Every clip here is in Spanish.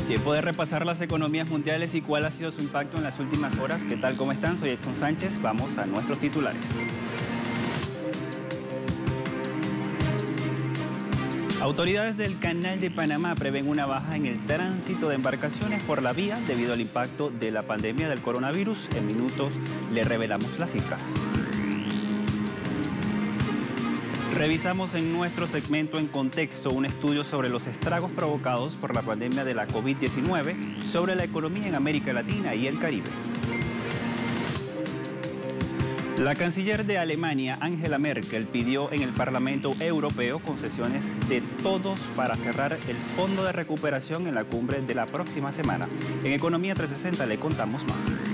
Tiempo de repasar las economías mundiales y cuál ha sido su impacto en las últimas horas. ¿Qué tal? ¿Cómo están? Soy Edson Sánchez. Vamos a nuestros titulares. Autoridades del Canal de Panamá prevén una baja en el tránsito de embarcaciones por la vía debido al impacto de la pandemia del coronavirus. En minutos le revelamos las cifras. Revisamos en nuestro segmento En Contexto un estudio sobre los estragos provocados por la pandemia de la COVID-19 sobre la economía en América Latina y el Caribe. La canciller de Alemania, Angela Merkel, pidió en el Parlamento Europeo concesiones de todos para cerrar el fondo de recuperación en la cumbre de la próxima semana. En Economía 360 le contamos más.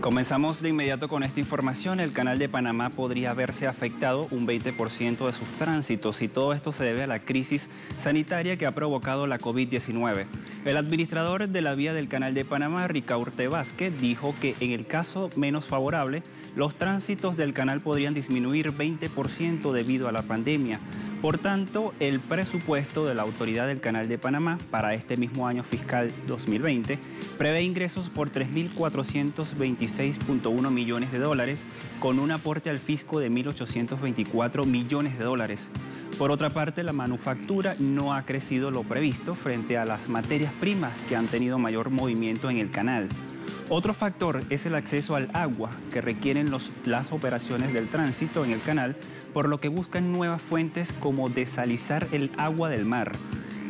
Comenzamos de inmediato con esta información. El Canal de Panamá podría verse afectado un 20% de sus tránsitos y todo esto se debe a la crisis sanitaria que ha provocado la COVID-19. El administrador de la vía del Canal de Panamá, Ricaurte Vázquez, dijo que en el caso menos favorable, los tránsitos del canal podrían disminuir 20% debido a la pandemia. Por tanto, el presupuesto de la Autoridad del Canal de Panamá para este mismo año fiscal 2020 prevé ingresos por 3.426.1 millones de dólares con un aporte al fisco de 1.824 millones de dólares. Por otra parte, la manufactura no ha crecido lo previsto frente a las materias primas que han tenido mayor movimiento en el canal. Otro factor es el acceso al agua que requieren las operaciones del tránsito en el canal, por lo que buscan nuevas fuentes como desalizar el agua del mar.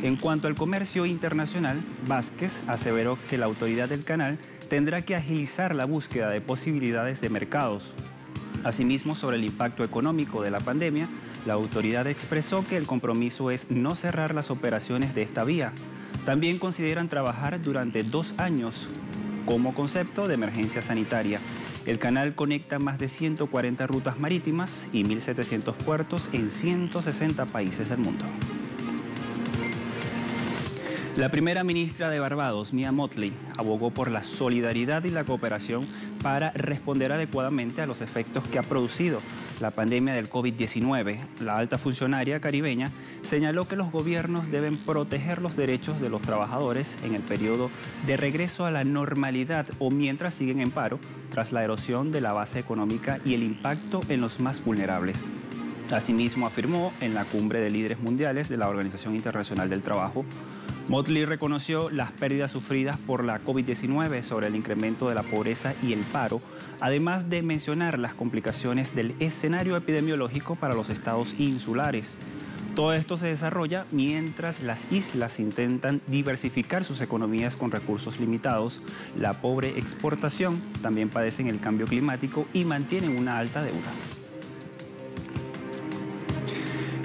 En cuanto al comercio internacional, Vázquez aseveró que la autoridad del canal tendrá que agilizar la búsqueda de posibilidades de mercados. Asimismo, sobre el impacto económico de la pandemia, la autoridad expresó que el compromiso es no cerrar las operaciones de esta vía. También consideran trabajar durante 2 años como concepto de emergencia sanitaria. El canal conecta más de 140 rutas marítimas y 1.700 puertos en 160 países del mundo. La primera ministra de Barbados, Mia Mottley, abogó por la solidaridad y la cooperación para responder adecuadamente a los efectos que ha producido la pandemia del COVID-19. La alta funcionaria caribeña señaló que los gobiernos deben proteger los derechos de los trabajadores en el periodo de regreso a la normalidad o mientras siguen en paro tras la erosión de la base económica y el impacto en los más vulnerables. Asimismo, afirmó en la cumbre de líderes mundiales de la Organización Internacional del Trabajo, Mottley reconoció las pérdidas sufridas por la COVID-19 sobre el incremento de la pobreza y el paro, además de mencionar las complicaciones del escenario epidemiológico para los estados insulares. Todo esto se desarrolla mientras las islas intentan diversificar sus economías con recursos limitados, la pobre exportación, también padecen el cambio climático y mantienen una alta deuda.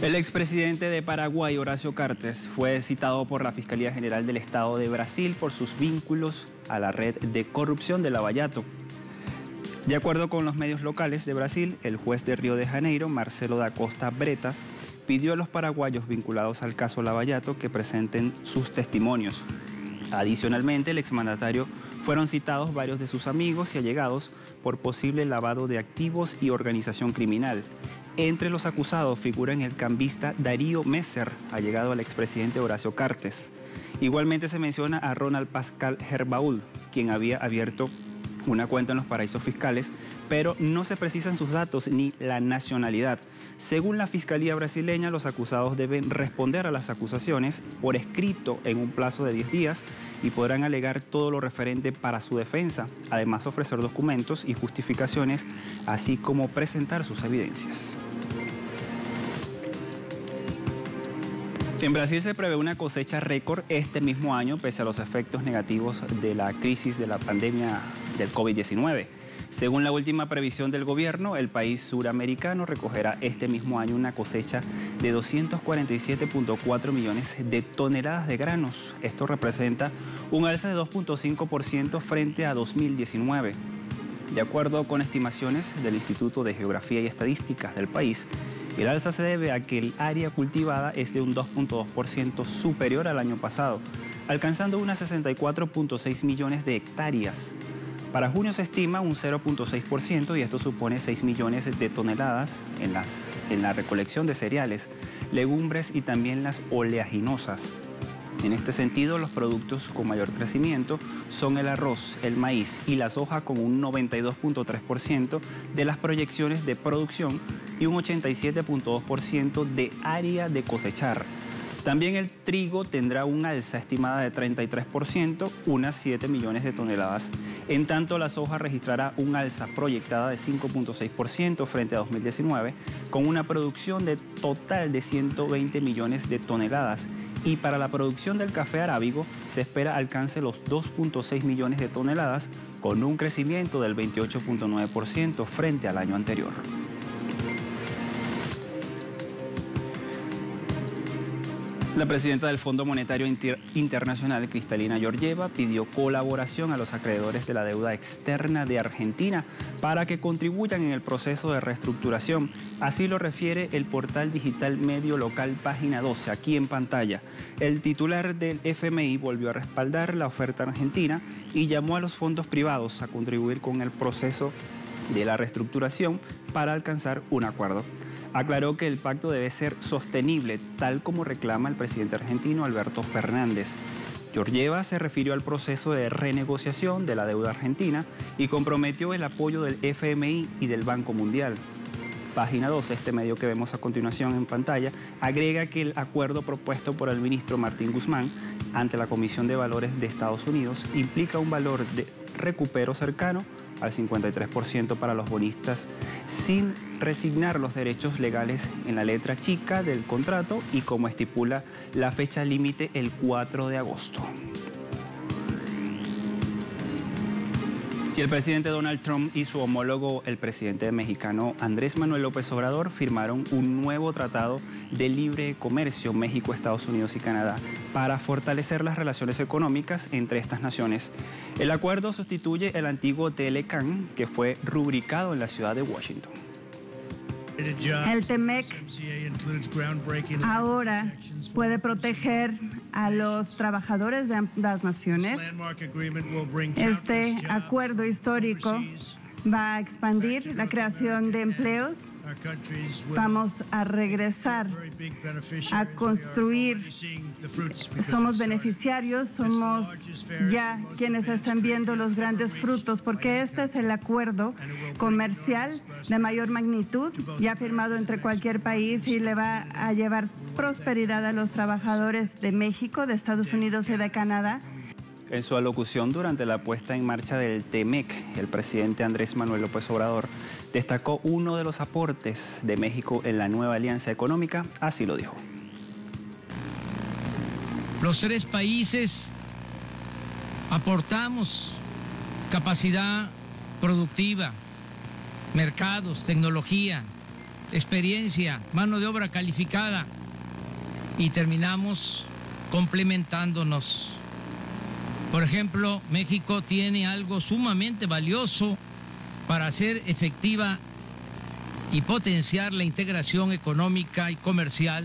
El expresidente de Paraguay, Horacio Cartes, fue citado por la Fiscalía General del Estado de Brasil por sus vínculos a la red de corrupción de Lava Jato. De acuerdo con los medios locales de Brasil, el juez de Río de Janeiro, Marcelo da Costa Bretas, pidió a los paraguayos vinculados al caso Lava Jato que presenten sus testimonios. Adicionalmente, el exmandatario fueron citados varios de sus amigos y allegados por posible lavado de activos y organización criminal. Entre los acusados figuran el cambista Darío Messer, allegado al expresidente Horacio Cartes. Igualmente se menciona a Ronald Pascal Herbaul, quien había abierto una cuenta en los paraísos fiscales, pero no se precisan sus datos ni la nacionalidad. Según la Fiscalía brasileña, los acusados deben responder a las acusaciones por escrito en un plazo de 10 días y podrán alegar todo lo referente para su defensa, además ofrecer documentos y justificaciones, así como presentar sus evidencias. En Brasil se prevé una cosecha récord este mismo año, pese a los efectos negativos de la crisis de la pandemia del COVID-19. Según la última previsión del gobierno, el país suramericano recogerá este mismo año una cosecha de 247.4 millones de toneladas de granos. Esto representa un alza de 2.5% frente a 2019. De acuerdo con estimaciones del Instituto de Geografía y Estadísticas del país, el alza se debe a que el área cultivada es de un 2.2% superior al año pasado, alcanzando unas 64.6 millones de hectáreas. Para junio se estima un 0.6% y esto supone 6 millones de toneladas en la recolección de cereales, legumbres y también las oleaginosas. En este sentido, los productos con mayor crecimiento son el arroz, el maíz y la soja con un 92.3% de las proyecciones de producción y un 87.2% de área de cosechar. También el trigo tendrá un alza estimada de 33%, unas 7 millones de toneladas. En tanto, la soja registrará un alza proyectada de 5.6% frente a 2019, con una producción de total de 120 millones de toneladas. Y para la producción del café arábigo se espera alcance los 2.6 millones de toneladas, con un crecimiento del 28.9% frente al año anterior. La presidenta del Fondo Monetario Internacional, Kristalina Georgieva, pidió colaboración a los acreedores de la deuda externa de Argentina para que contribuyan en el proceso de reestructuración. Así lo refiere el portal digital Medio Local Página 12, aquí en pantalla. El titular del FMI volvió a respaldar la oferta argentina y llamó a los fondos privados a contribuir con el proceso de la reestructuración para alcanzar un acuerdo. Aclaró que el pacto debe ser sostenible, tal como reclama el presidente argentino Alberto Fernández. Georgieva se refirió al proceso de renegociación de la deuda argentina y comprometió el apoyo del FMI y del Banco Mundial. Página 12, este medio que vemos a continuación en pantalla, agrega que el acuerdo propuesto por el ministro Martín Guzmán ante la Comisión de Valores de Estados Unidos implica un valor de recupero cercano al 53% para los bonistas, sin resignar los derechos legales en la letra chica del contrato y como estipula la fecha límite el 4 de agosto. Y el presidente Donald Trump y su homólogo, el presidente mexicano Andrés Manuel López Obrador, firmaron un nuevo tratado de libre comercio México, Estados Unidos y Canadá para fortalecer las relaciones económicas entre estas naciones. El acuerdo sustituye el antiguo TLCAN, que fue rubricado en la ciudad de Washington. El TEMEC ahora puede proteger a los trabajadores de ambas naciones. Este acuerdo histórico va a expandir la creación de empleos. Vamos a regresar a construir. Somos beneficiarios, somos ya quienes están viendo los grandes frutos, porque este es el acuerdo comercial de mayor magnitud ya firmado entre cualquier país y le va a llevar prosperidad a los trabajadores de México, de Estados Unidos y de Canadá. En su alocución durante la puesta en marcha del TEMEC, el presidente Andrés Manuel López Obrador destacó uno de los aportes de México en la nueva alianza económica, así lo dijo. Los tres países aportamos capacidad productiva, mercados, tecnología, experiencia, mano de obra calificada y terminamos complementándonos. Por ejemplo, México tiene algo sumamente valioso para hacer efectiva y potenciar la integración económica y comercial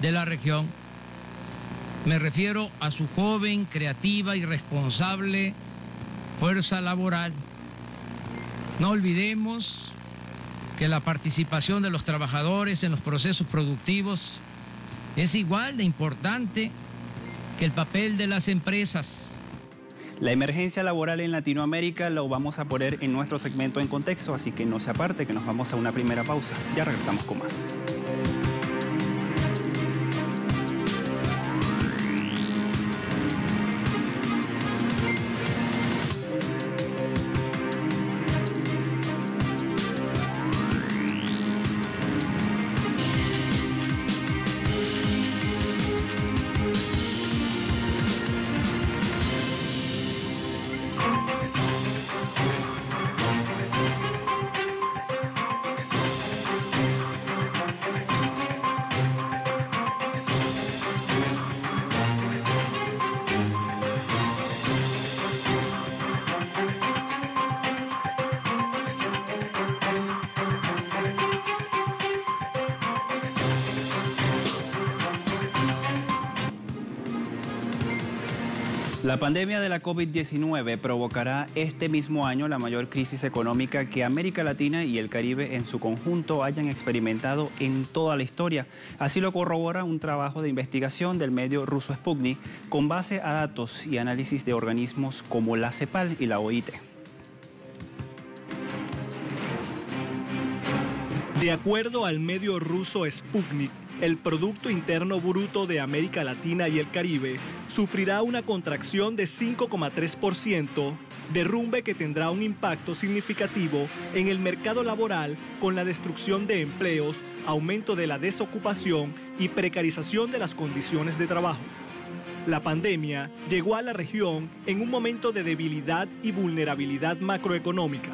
de la región. Me refiero a su joven, creativa y responsable fuerza laboral. No olvidemos que la participación de los trabajadores en los procesos productivos es igual de importante que el papel de las empresas. La emergencia laboral en Latinoamérica lo vamos a poner en nuestro segmento En Contexto, así que no se aparte, que nos vamos a una primera pausa. Ya regresamos con más. La pandemia de la COVID-19 provocará este mismo año la mayor crisis económica que América Latina y el Caribe en su conjunto hayan experimentado en toda la historia. Así lo corrobora un trabajo de investigación del medio ruso Sputnik con base a datos y análisis de organismos como la CEPAL y la OIT. De acuerdo al medio ruso Sputnik, el Producto Interno Bruto de América Latina y el Caribe sufrirá una contracción de 5,3%, derrumbe que tendrá un impacto significativo en el mercado laboral con la destrucción de empleos, aumento de la desocupación y precarización de las condiciones de trabajo. La pandemia llegó a la región en un momento de debilidad y vulnerabilidad macroeconómica.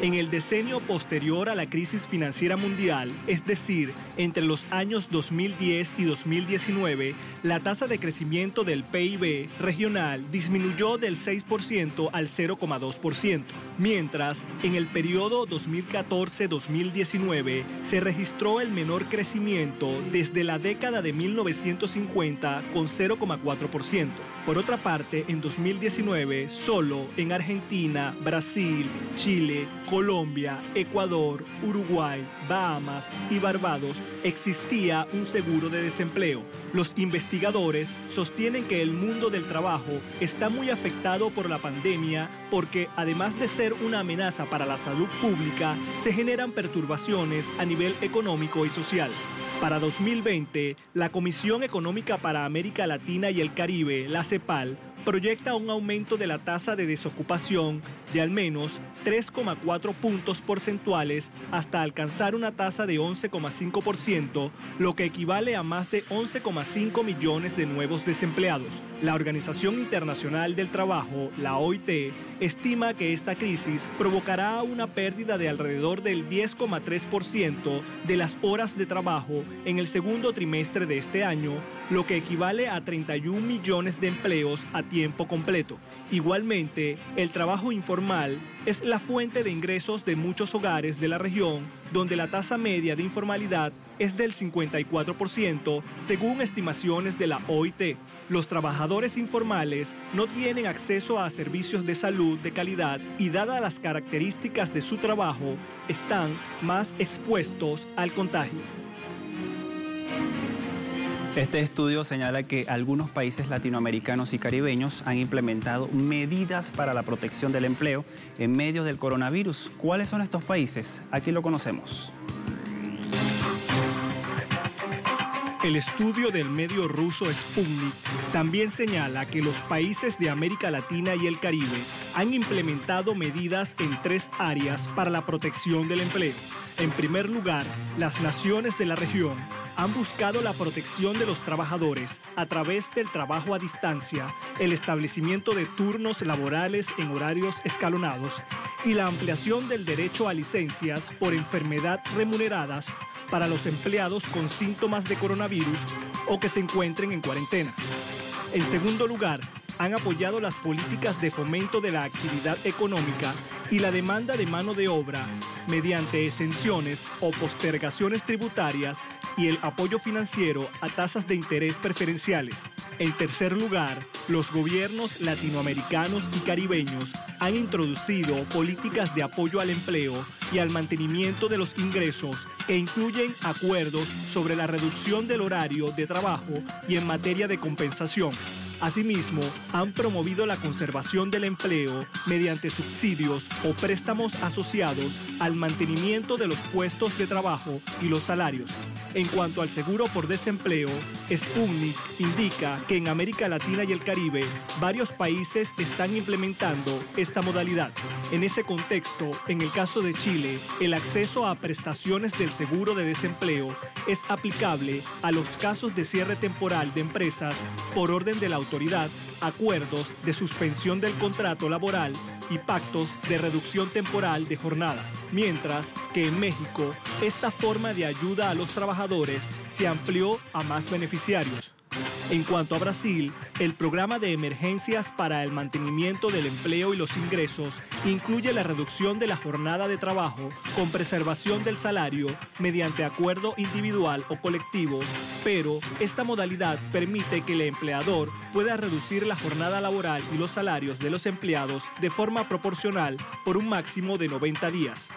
En el decenio posterior a la crisis financiera mundial, es decir, entre los años 2010 y 2019, la tasa de crecimiento del PIB regional disminuyó del 6% al 0,2%, mientras en el periodo 2014-2019 se registró el menor crecimiento desde la década de 1950 con 0,4%. Por otra parte, en 2019, solo en Argentina, Brasil, Chile, Colombia, Ecuador, Uruguay, Bahamas y Barbados existía un seguro de desempleo. Los investigadores sostienen que el mundo del trabajo está muy afectado por la pandemia porque, además de ser una amenaza para la salud pública, se generan perturbaciones a nivel económico y social. Para 2020, la Comisión Económica para América Latina y el Caribe, la CEPAL, proyecta un aumento de la tasa de desocupación de al menos 3,4 puntos porcentuales hasta alcanzar una tasa de 11,5%, lo que equivale a más de 11,5 millones de nuevos desempleados. La Organización Internacional del Trabajo, la OIT, estima que esta crisis provocará una pérdida de alrededor del 10,3% de las horas de trabajo en el segundo trimestre de este año, lo que equivale a 31 millones de empleos a tiempo completo. Igualmente, el trabajo informal es la fuente de ingresos de muchos hogares de la región, donde la tasa media de informalidad es del 54%, según estimaciones de la OIT. Los trabajadores informales no tienen acceso a servicios de salud de calidad y, dadas las características de su trabajo, están más expuestos al contagio. Este estudio señala que algunos países latinoamericanos y caribeños han implementado medidas para la protección del empleo en medio del coronavirus. ¿Cuáles son estos países? Aquí lo conocemos. El estudio del medio ruso Sputnik también señala que los países de América Latina y el Caribe han implementado medidas en 3 áreas para la protección del empleo. En primer lugar, las naciones de la región han buscado la protección de los trabajadores a través del trabajo a distancia, el establecimiento de turnos laborales en horarios escalonados y la ampliación del derecho a licencias por enfermedad remuneradas para los empleados con síntomas de coronavirus o que se encuentren en cuarentena. En segundo lugar, han apoyado las políticas de fomento de la actividad económica y la demanda de mano de obra mediante exenciones o postergaciones tributarias y el apoyo financiero a tasas de interés preferenciales. En tercer lugar, los gobiernos latinoamericanos y caribeños han introducido políticas de apoyo al empleo y al mantenimiento de los ingresos que incluyen acuerdos sobre la reducción del horario de trabajo y en materia de compensación. Asimismo, han promovido la conservación del empleo mediante subsidios o préstamos asociados al mantenimiento de los puestos de trabajo y los salarios. En cuanto al seguro por desempleo, Sputnik indica que en América Latina y el Caribe, varios países están implementando esta modalidad. En ese contexto, en el caso de Chile, el acceso a prestaciones del seguro de desempleo es aplicable a los casos de cierre temporal de empresas por orden de la autoridad, acuerdos de suspensión del contrato laboral y pactos de reducción temporal de jornada. Mientras que en México, esta forma de ayuda a los trabajadores se amplió a más beneficiarios. En cuanto a Brasil, el programa de emergencias para el mantenimiento del empleo y los ingresos incluye la reducción de la jornada de trabajo con preservación del salario mediante acuerdo individual o colectivo, pero esta modalidad permite que el empleador pueda reducir la jornada laboral y los salarios de los empleados de forma proporcional por un máximo de 90 días.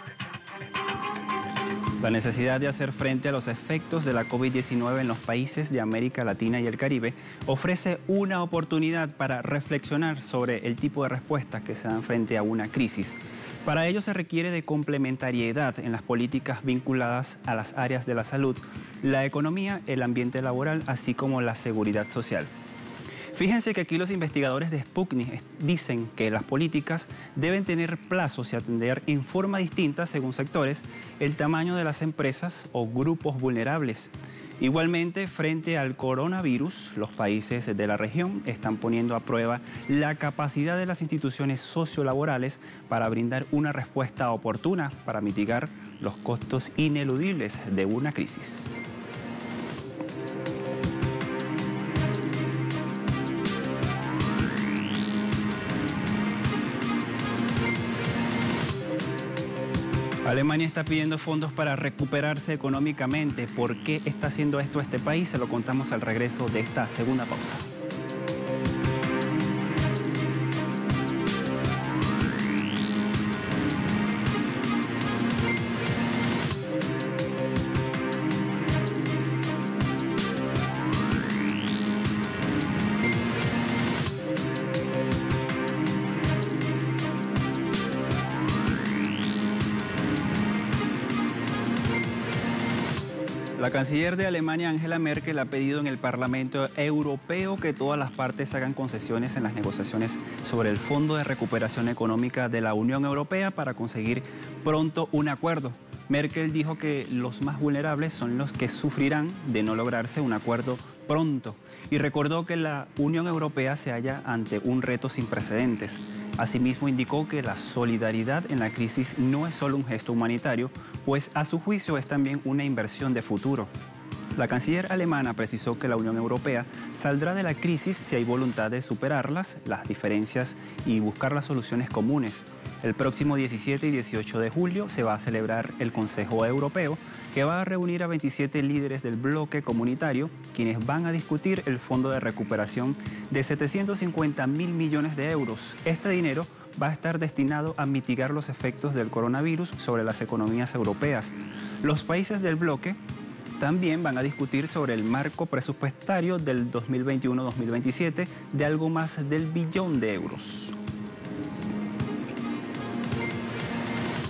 La necesidad de hacer frente a los efectos de la COVID-19 en los países de América Latina y el Caribe ofrece una oportunidad para reflexionar sobre el tipo de respuestas que se dan frente a una crisis. Para ello se requiere de complementariedad en las políticas vinculadas a las áreas de la salud, la economía, el ambiente laboral, así como la seguridad social. Fíjense que aquí los investigadores de Sputnik dicen que las políticas deben tener plazos y atender en forma distinta según sectores el tamaño de las empresas o grupos vulnerables. Igualmente, frente al coronavirus, los países de la región están poniendo a prueba la capacidad de las instituciones sociolaborales para brindar una respuesta oportuna para mitigar los costos ineludibles de una crisis. Alemania está pidiendo fondos para recuperarse económicamente. ¿Por qué está haciendo esto este país? Se lo contamos al regreso de esta segunda pausa. La canciller de Alemania, Angela Merkel, ha pedido en el Parlamento Europeo que todas las partes hagan concesiones en las negociaciones sobre el Fondo de Recuperación Económica de la Unión Europea para conseguir pronto un acuerdo. Merkel dijo que los más vulnerables son los que sufrirán de no lograrse un acuerdo pronto y recordó que la Unión Europea se halla ante un reto sin precedentes. Asimismo, indicó que la solidaridad en la crisis no es solo un gesto humanitario, pues a su juicio es también una inversión de futuro. La canciller alemana precisó que la Unión Europea saldrá de la crisis si hay voluntad de superarlas, las diferencias y buscar las soluciones comunes. El próximo 17 y 18 de julio se va a celebrar el Consejo Europeo, que va a reunir a 27 líderes del bloque comunitario, quienes van a discutir el fondo de recuperación de 750.000 millones de euros. Este dinero va a estar destinado a mitigar los efectos del coronavirus sobre las economías europeas. Los países del bloque también van a discutir sobre el marco presupuestario del 2021-2027 de algo más del billón de euros.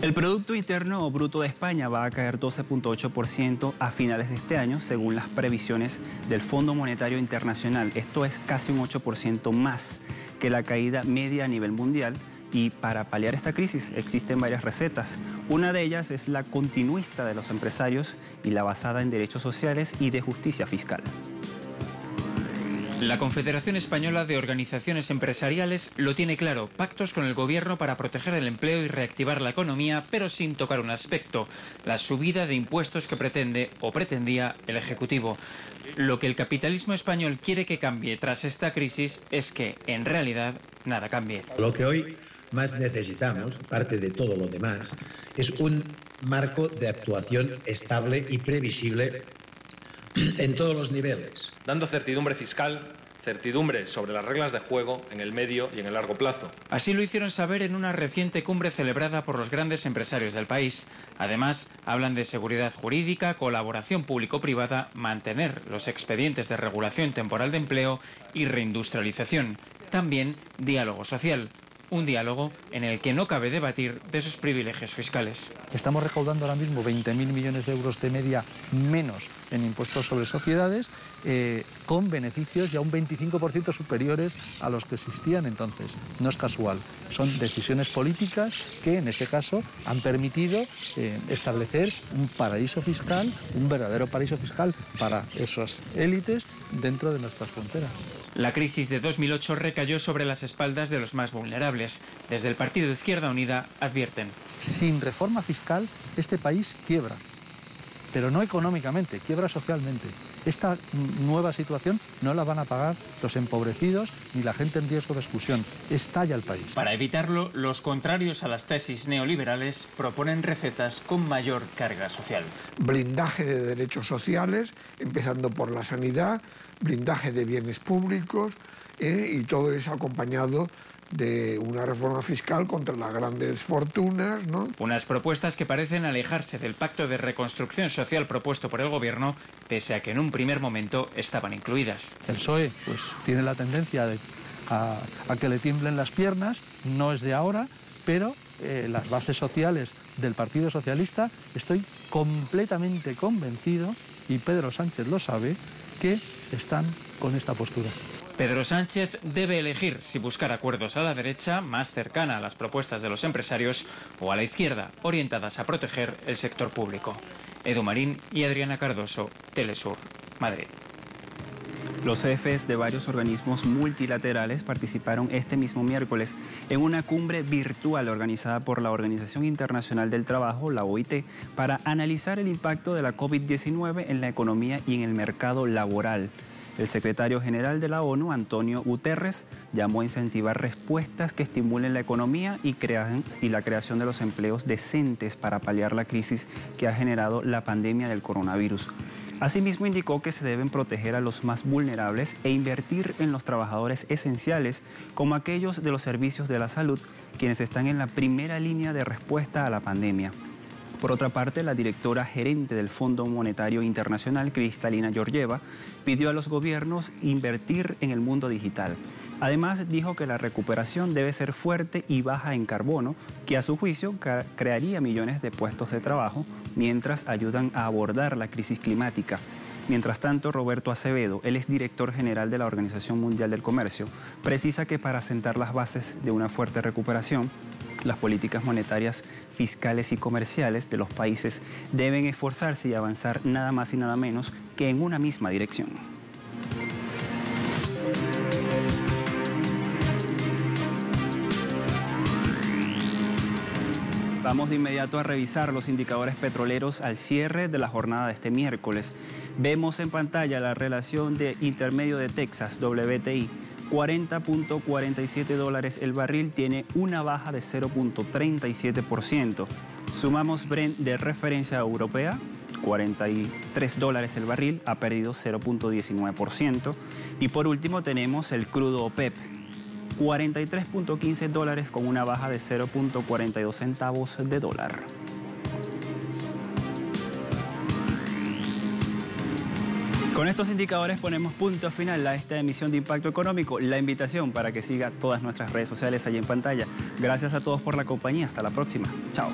El Producto Interno Bruto de España va a caer 12.8% a finales de este año, según las previsiones del Fondo Monetario Internacional. Esto es casi un 8% más que la caída media a nivel mundial. Y para paliar esta crisis existen varias recetas. Una de ellas es la continuista de los empresarios y la basada en derechos sociales y de justicia fiscal. La Confederación Española de Organizaciones Empresariales lo tiene claro: pactos con el gobierno para proteger el empleo y reactivar la economía, pero sin tocar un aspecto: la subida de impuestos que pretende o pretendía el Ejecutivo. Lo que el capitalismo español quiere que cambie tras esta crisis es que, en realidad, nada cambie. Lo que hoy más necesitamos, aparte de todo lo demás, es un marco de actuación estable y previsible en todos los niveles. Dando certidumbre fiscal, certidumbre sobre las reglas de juego en el medio y en el largo plazo. Así lo hicieron saber en una reciente cumbre celebrada por los grandes empresarios del país. Además, hablan de seguridad jurídica, colaboración público-privada, mantener los expedientes de regulación temporal de empleo y reindustrialización. También diálogo social. Un diálogo en el que no cabe debatir de sus privilegios fiscales. Estamos recaudando ahora mismo 20.000 millones de euros de media menos en impuestos sobre sociedades, con beneficios ya un 25% superiores a los que existían entonces. No es casual, son decisiones políticas que en este caso han permitido establecer un paraíso fiscal, un verdadero paraíso fiscal para esas élites dentro de nuestras fronteras. La crisis de 2008 recayó sobre las espaldas de los más vulnerables. Desde el Partido de Izquierda Unida advierten: sin reforma fiscal este país quiebra, pero no económicamente, quiebra socialmente. esta nueva situación no la van a pagar los empobrecidos ni la gente en riesgo de exclusión. Estalla el país. Para evitarlo, los contrarios a las tesis neoliberales proponen recetas con mayor carga social. Blindaje de derechos sociales, empezando por la sanidad, blindaje de bienes públicos y todo eso acompañado de una reforma fiscal contra las grandes fortunas, ¿no? Unas propuestas que parecen alejarse del pacto de reconstrucción social propuesto por el Gobierno, pese a que en un primer momento estaban incluidas. El PSOE pues, tiene la tendencia a que le tiemblen las piernas, no es de ahora, pero las bases sociales del Partido Socialista, estoy completamente convencido, y Pedro Sánchez lo sabe, que están con esta postura. Pedro Sánchez debe elegir si buscar acuerdos a la derecha, más cercana a las propuestas de los empresarios, o a la izquierda, orientadas a proteger el sector público. Edu Marín y Adriana Cardoso, Telesur, Madrid. Los jefes de varios organismos multilaterales participaron este mismo miércoles en una cumbre virtual organizada por la Organización Internacional del Trabajo, la OIT, para analizar el impacto de la COVID-19 en la economía y en el mercado laboral. El secretario general de la ONU, Antonio Guterres, llamó a incentivar respuestas que estimulen la economía y la creación de los empleos decentes para paliar la crisis que ha generado la pandemia del coronavirus. Asimismo, indicó que se deben proteger a los más vulnerables e invertir en los trabajadores esenciales, como aquellos de los servicios de la salud, quienes están en la primera línea de respuesta a la pandemia. Por otra parte, la directora gerente del Fondo Monetario Internacional, Kristalina Georgieva, pidió a los gobiernos invertir en el mundo digital. Además, dijo que la recuperación debe ser fuerte y baja en carbono, que a su juicio crearía millones de puestos de trabajo mientras ayudan a abordar la crisis climática. Mientras tanto, Roberto Acevedo, él es director general de la Organización Mundial del Comercio, precisa que para sentar las bases de una fuerte recuperación, las políticas monetarias, fiscales y comerciales de los países deben esforzarse y avanzar nada más y nada menos que en una misma dirección. Vamos de inmediato a revisar los indicadores petroleros al cierre de la jornada de este miércoles. Vemos en pantalla la relación de intermedio de Texas, WTI, 40.47 dólares el barril, tiene una baja de 0.37%. Sumamos Brent de referencia europea, 43 dólares el barril, ha perdido 0.19%. Y por último tenemos el crudo OPEP, 43.15 dólares con una baja de 0.42 centavos de dólar. Con estos indicadores ponemos punto final a esta emisión de Impacto Económico. La invitación para que siga todas nuestras redes sociales allí en pantalla. Gracias a todos por la compañía. Hasta la próxima. Chao.